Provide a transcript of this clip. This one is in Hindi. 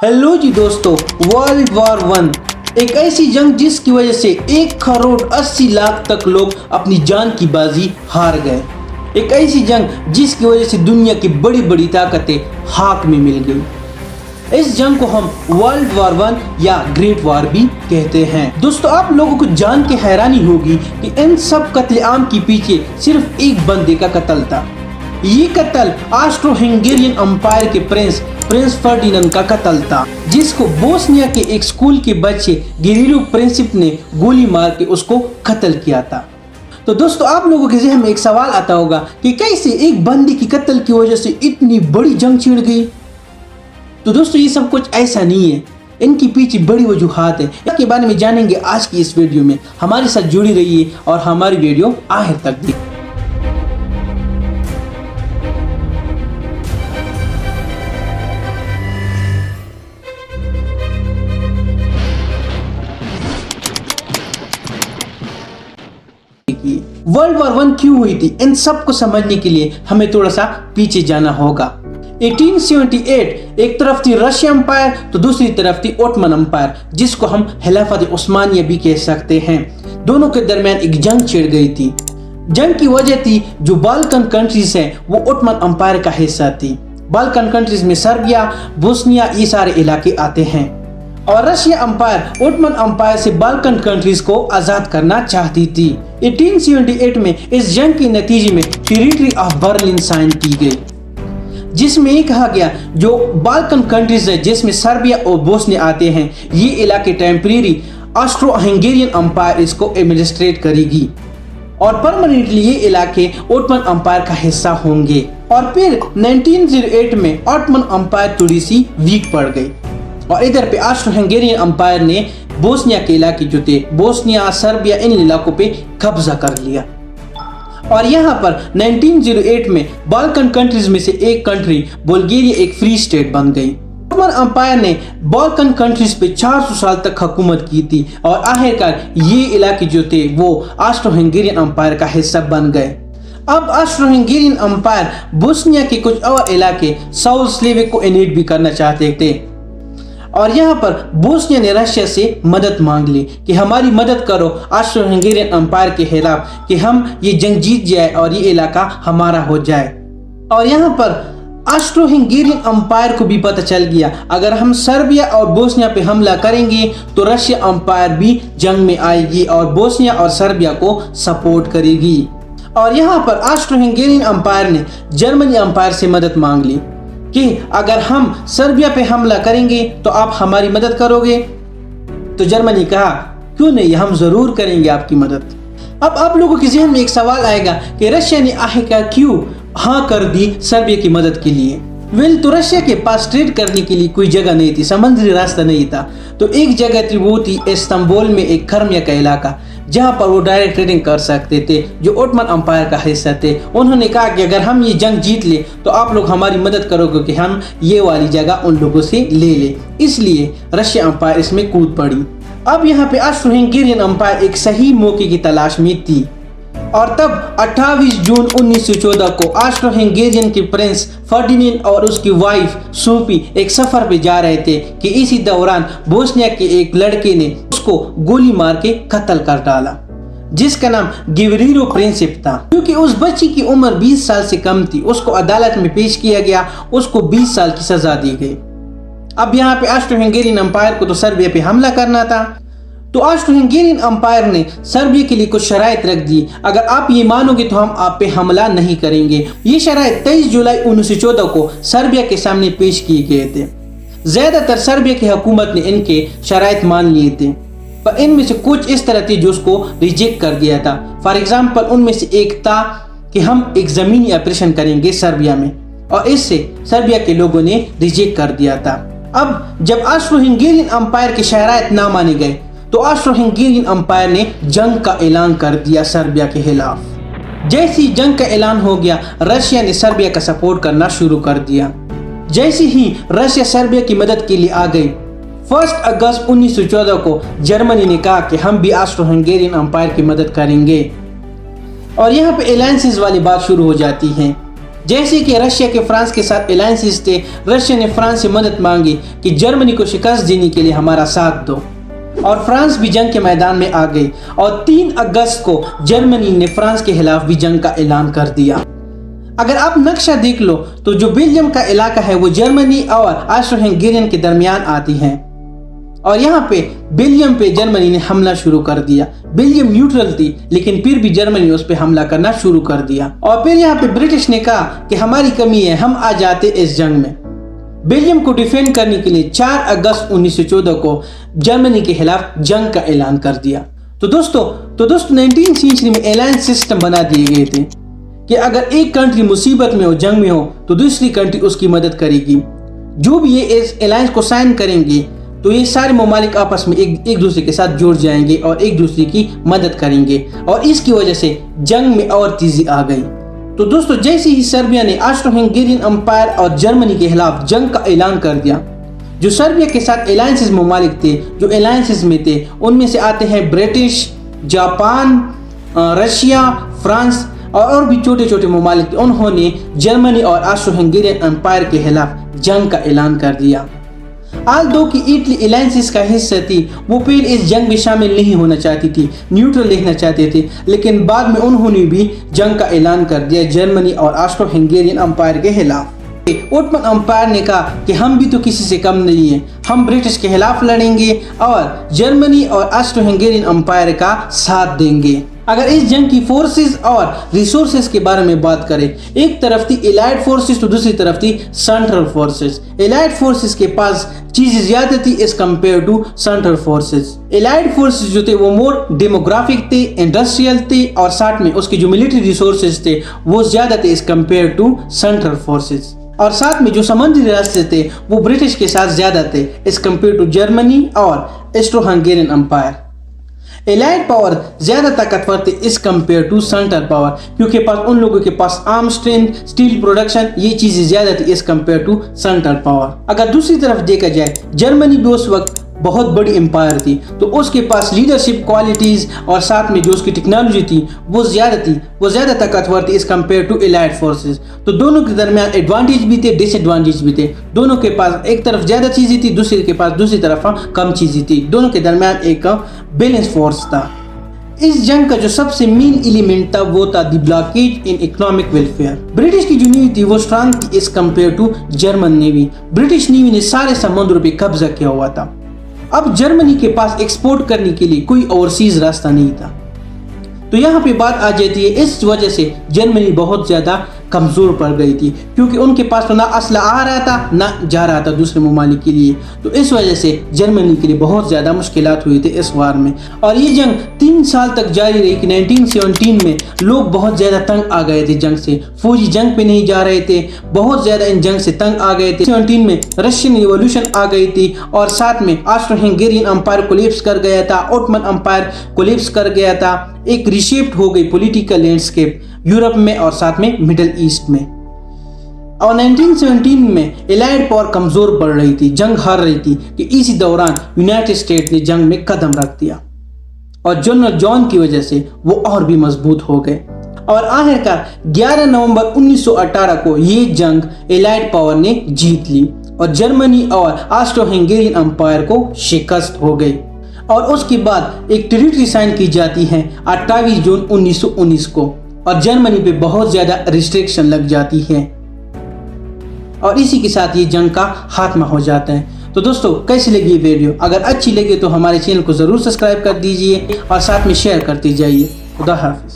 हेलो जी दोस्तों, वर्ल्ड वॉर वन एक ऐसी जंग जिसकी वजह से 1,80,00,000 तक लोग अपनी जान की बाजी हार गए। एक ऐसी जंग जिसकी वजह से दुनिया की बड़ी बड़ी ताकतें हाक में मिल गई। इस जंग को हम वर्ल्ड वॉर वन या ग्रेट वॉर भी कहते हैं। दोस्तों, आप लोगों को जान के हैरानी होगी कि इन सब कत्लेआम के पीछे सिर्फ एक बंदे का कत्ल था। ये कत्ल ऑस्ट्रो हंगेरियन एम्पायर के प्रिंस फर्डिनेंड का कत्ल था, जिसको बोस्निया के एक स्कूल के बच्चे गिरिलो प्रिंसिप ने गोली मार के उसको कत्ल किया था। तो दोस्तों, आप लोगों के ज़हन में एक सवाल आता होगा कि कैसे एक बंदे की कत्ल की वजह से इतनी बड़ी जंग छिड़ गई। तो दोस्तों, ये सब कुछ ऐसा नहीं है, इनकी पीछे बड़ी वजूहात है। इसके बारे में जानेंगे आज की इस वीडियो में। हमारे साथ जुड़ी रहिए और हमारी वीडियो आखिर तक देखिए। वर्ल्ड वॉर वन क्यों हुई थी, इन सब को समझने के लिए हमें थोड़ा सा पीछे जाना होगा। 1878 एक तरफ थी रशिया एम्पायर तो दूसरी तरफ थी ओटमन एम्पायर, जिसको हम खिलाफत उस्मानिया भी कह सकते हैं। दोनों के दरमियान एक जंग छिड़ गई थी। जंग की वजह थी जो बाल्कन कंट्रीज हैं वो ओटमन एम्पायर का हिस्सा थी। बाल्कन कंट्रीज में सर्बिया, बोस्निया, ये सारे इलाके आते हैं और रशिया एम्पायर ओटमन एम्पायर से बाल्कन कंट्रीज को आजाद करना चाहती थी। 1878 में इस जंग के नतीजे में ट्रीटी ऑफ बर्लिन साइन की गई, जिसमें ये कहा गया जो बाल्कन कंट्रीज है जिसमें सर्बिया और बोस्निया आते हैं, ये इलाके टेम्परेरी ऑस्ट्रो हंगेरियन एम्पायर इसको एडमिनिस्ट्रेट करेगी और परमानेंटली ये इलाके ओटमन एम्पायर का हिस्सा होंगे। और फिर 1908 में ओटमन एम्पायर थोड़ी सी वीक पड़ गई और इधर पे ऑस्ट्रो हंगेरियन एम्पायर ने बोस्निया के इलाके जो थे, बोस्निया, सर्बिया, इन इलाकों पे कब्जा कर लिया। और यहाँ पर 1908 में बाल्कन कंट्रीज में से एक कंट्री बुल्गारिया एक फ्री स्टेट बन गई। ओटमन एम्पायर ने बाल्कन कंट्रीज पे 400 साल तक हुकूमत की थी और आखिरकार ये इलाके जो थे वो ऑस्ट्रो हंगेरियन एम्पायर का हिस्सा बन गए। अब ऑस्ट्रो हंगेरियन एम्पायर बोस्निया के कुछ और इलाके साउथ स्लेविक को इनेट भी करना चाहते थे और यहाँ पर बोस्निया ने रशिया से मदद मांग ली कि हमारी मदद करो ऑस्ट्रो हंगेरियन एम्पायर के खिलाफ, कि हम ये जंग जीत जाए और ये इलाका हमारा हो जाए। और यहाँ पर ऑस्ट्रो हंगेरियन एम्पायर को भी पता चल गया अगर हम सर्बिया और बोस्निया पे हमला करेंगे तो रशिया एम्पायर भी जंग में आएगी और बोस्निया और सर्बिया को सपोर्ट करेगी। और यहाँ पर ऑस्ट्रो हंगेरियन एम्पायर ने जर्मनी एम्पायर से मदद मांग ली कि अगर हम सर्बिया पे हमला करेंगे तो आप हमारी मदद करोगे। तो जर्मनी कहा क्यों नहीं, हम जरूर करेंगे आपकी मदद। अब आप लोगों के जहन में एक सवाल आएगा कि रशिया ने आखिरकार क्यों हाँ कर दी सर्बिया की मदद के लिए। वेल, तो रशिया के पास ट्रेड करने के लिए कोई जगह नहीं थी, समुद्री रास्ता नहीं था। तो एक जगह थी, वो थी इस्तांबुल में एक खरमिया का इलाका, जहाँ पर वो डायरेक्ट ट्रेडिंग कर सकते थे, जो ओटमन एम्पायर का हिस्सा थे। उन्होंने कहा कि अगर हम ये जंग जीत ले तो आप लोग हमारी मदद करोगे कि हम ये वाली जगह उन लोगों से ले ले। इसलिए रशिया एम्पायर इसमें कूद पड़ी। अब यहाँ पे ऑस्ट्रो हंगेरियन एम्पायर एक सही मौके की तलाश में थी और तब 28 जून 1914 को ऑस्ट्रो हंगेरियन के प्रिंस फर्डिनेंड और उसकी वाइफ सोफी एक सफर पे जा रहे थे कि इसी दौरान बोस्निया के एक लड़के ने उसको गोली मार के कत्ल कर डाला, जिसका नाम गिरिलो प्रिंसिप था। क्योंकि उस बच्ची की उम्र 20 साल से कम थी, उसको अदालत में पेश किया गया, उसको 20 साल की सजा दी गई। अब यहाँ पे ऑस्ट्रो हंगेरियन एम्पायर को तो सर्बिया पे हमला करना था, तो ऑस्ट्रो हंगेरियन एम्पायर ने सर्बिया के लिए कुछ शराइत रख दी। अगर आप ये मानोगे तो हम आप पे हमला नहीं करेंगे। ये शराइत 23 जुलाई 1914 को सर्बिया के सामने पेश किए गए थे। ज्यादातर सर्बिया की हुकूमत ने इनके शराइत मान लिए थे, पर इनमें से कुछ इस तरह थी जो उसको रिजेक्ट कर दिया था। फॉर एग्जाम्पल, उनमें से एक था कि हम एक जमीनी ऑपरेशन करेंगे सर्बिया में, और इससे सर्बिया के लोगों ने रिजेक्ट कर दिया था। अब जब ऑस्ट्रो हंगेरियन एम्पायर के शराइत ना माने गए तो ऑस्ट्रो हंगेरियन एम्पायर ने जंग का ऐलान कर दिया सर्बिया के खिलाफ। जैसे ही जंग का ऐलान हो गया, रशिया ने सर्बिया का सपोर्ट करना शुरू कर दिया। जैसे ही रशिया सर्बिया की मदद के लिए आ गई, 1 अगस्त 1914 को जर्मनी ने कहा कि हम भी ऑस्ट्रो हंगेरियन एम्पायर की मदद करेंगे और यहाँ पे अलायंसेस वाली बात शुरू हो जाती है जैसे कि रशिया के फ्रांस के साथ अलायंसेस थे, रशिया ने फ्रांस से मदद मांगी कि जर्मनी को शिकस्त देने के लिए हमारा साथ दो, और फ्रांस भी जंग के मैदान में आ गई और 3 अगस्त को जर्मनी ने फ्रांस के खिलाफ भी जंग का ऐलान कर दिया। अगर आप नक्शा देख लो तो जो बेल्जियम का इलाका है वो जर्मनी और ऑस्ट्रो-हंगेरियन के दरमियान आती है, और यहाँ पे बेल्जियम पे जर्मनी ने हमला शुरू कर दिया। बेल्जियम न्यूट्रल थी लेकिन फिर भी जर्मनी उस पे हमला करना शुरू कर दिया, और फिर यहाँ पे ब्रिटिश ने कहा कि हमारी कमी है, हम आ जाते इस जंग में। बेल्जियम को डिफेंड करने के लिए 4 अगस्त 1914 को जर्मनी के खिलाफ जंग का ऐलान कर दिया। तो दोस्तों 19वीं सेंचुरी में अलायंस सिस्टम बना दिए गए थे कि अगर एक कंट्री मुसीबत में हो, जंग में हो, तो दूसरी कंट्री उसकी मदद करेगी। जो भी ये इस अलायंस को साइन करेंगे तो ये सारे ममालिक आपस में एक दूसरे के साथ जुड़ जाएंगे और एक दूसरे की मदद करेंगे, और इसकी वजह से जंग में और तेजी आ गई। तो दोस्तों जैसे ही सर्बिया ने ऑस्ट्रो-हंगेरियन एम्पायर और जर्मनी के खिलाफ जंग का ऐलान कर दिया, जो सर्बिया के साथ अलायंसेस ममालिक थे, जो अलायंसेस में थे, उनमें से आते हैं ब्रिटिश, जापान, रशिया, फ्रांस और भी छोटे छोटे ममालिक थे। उन्होंने जर्मनी और ऑस्ट्रो-हंगेरियन एम्पायर के खिलाफ जंग का ऐलान कर दिया। आल्दो की इटली अलायंसेस का हिस्सा थी, वो पहले इस जंग में शामिल नहीं होना चाहती थी, न्यूट्रल देखना चाहते थे, लेकिन बाद में उन्होंने भी जंग का ऐलान कर दिया जर्मनी और ऑस्ट्रो-हंगेरियन एम्पायर के खिलाफ। ओटमन एम्पायर ने कहा कि हम भी तो किसी से कम नहीं है, हम ब्रिटिश के खिलाफ लड़ेंगे और जर्मनी और ऑस्ट्रो-हंगेरियन एम्पायर का साथ देंगे। अगर इस जंग की फोर्सेस और रिसोर्सेज के बारे में बात करें, एक तरफ थी एलाइड फोर्सेस तो दूसरी तरफ थी सेंट्रल फोर्सेस। एलाइड फोर्सेस के पास चीजें ज्यादा थी as compared to central forces. Allied forces जो थे वो मोर डेमोग्राफिक थे, इंडस्ट्रियल थे, और साथ में उसके जो मिलिट्री रिसोर्सेज थे वो ज्यादा थे as compared to central forces, और साथ में जो समुद्री रास्ते थे वो ब्रिटिश के साथ ज्यादा थे एज कंपेयर टू जर्मनी और ऑस्ट्रो-हंगेरियन एम्पायर। एलाइड पावर ज्यादा ताकतवर थे इस कंपेयर टू सेंट्रल पावर, क्योंकि उन लोगों के पास आर्म स्ट्रेंथ, स्टील प्रोडक्शन, ये चीजें ज्यादा थी इस कंपेयर टू सेंट्रल पावर। अगर दूसरी तरफ देखा जाए, जर्मनी भी उस वक्त बहुत बड़ी एम्पायर थी, तो उसके पास लीडरशिप क्वालिटीज और साथ में जो उसकी टेक्नोलॉजी थी वो ज्यादा ताकतवर थी इस कंपेयर टू एलाइड फोर्सेस। तो दोनों के दरमियान एडवांटेज भी थे, डिसएडवांटेज भी थे। दोनों के पास एक तरफ ज्यादा चीजें थी, दूसरे के पास दूसरी तरफ कम चीजें थी। दोनों के दरमियान एक बैलेंस फोर्स था। इस जंग का जो सबसे मेन एलिमेंट था वो था the blockage in economic welfare. British की जो नेवी थी वो स्ट्रांग थी as compared to German navy. British navy ने सारे समुद्र पे कब्जा किया हुआ था। अब जर्मनी के पास एक्सपोर्ट करने के लिए कोई ओवरसीज रास्ता नहीं था। तो यहाँ पे बात आ जाती है, इस वजह से जर्मनी बहुत ज्यादा कमजोर पड़ गई थी, क्योंकि उनके पास तो ना असला आ रहा था ना जा रहा था दूसरे ममालिक के लिए। तो इस वजह से जर्मनी के लिए बहुत ज्यादा मुश्किलात हुई थी इस वार में, और ये जंग 3 साल तक जारी रही कि 1917 में लोग बहुत ज्यादा तंग आ गए थे जंग से। फौजी जंग पे नहीं जा रहे थे, बहुत ज्यादा इन जंग से तंग आ गए थे। 17 में रशियन रिवॉल्यूशन आ गई थी, और साथ में ऑस्ट्रो-हंगेरियन एम्पायर कोलैप्स कर गया था, ओटमन एम्पायर कोलैप्स कर गया था। एक रिशेप्ड हो गई पॉलिटिकल लैंडस्केप यूरोप में और साथ में मिडिल ईस्ट में। और 1917 में एलाइड पावर कमजोर पड़ रही थी, जंग हार रही थी, कि इसी दौरान यूनाइटेड स्टेट ने जंग में कदम रख दिया, और जनरल जॉन की वजह से वो और भी मजबूत हो गए। और आखिरकार 11 नवंबर 1918 को ये जंग एलाइड पावर ने जीत ली और जर्मनी और ऑस्ट्रो-हंगेरियन एम्पायर को शिकस्त हो गई। और उसके बाद एक ट्रीटी साइन की जाती है 28 जून 1919 को, और जर्मनी पे बहुत ज्यादा रिस्ट्रिक्शन लग जाती है, और इसी के साथ ये जंग का खात्मा हो जाता है। तो दोस्तों कैसी लगी ये वीडियो? अगर अच्छी लगी तो हमारे चैनल को जरूर सब्सक्राइब कर दीजिए और साथ में शेयर करते जाइए। खुदा हाफिज।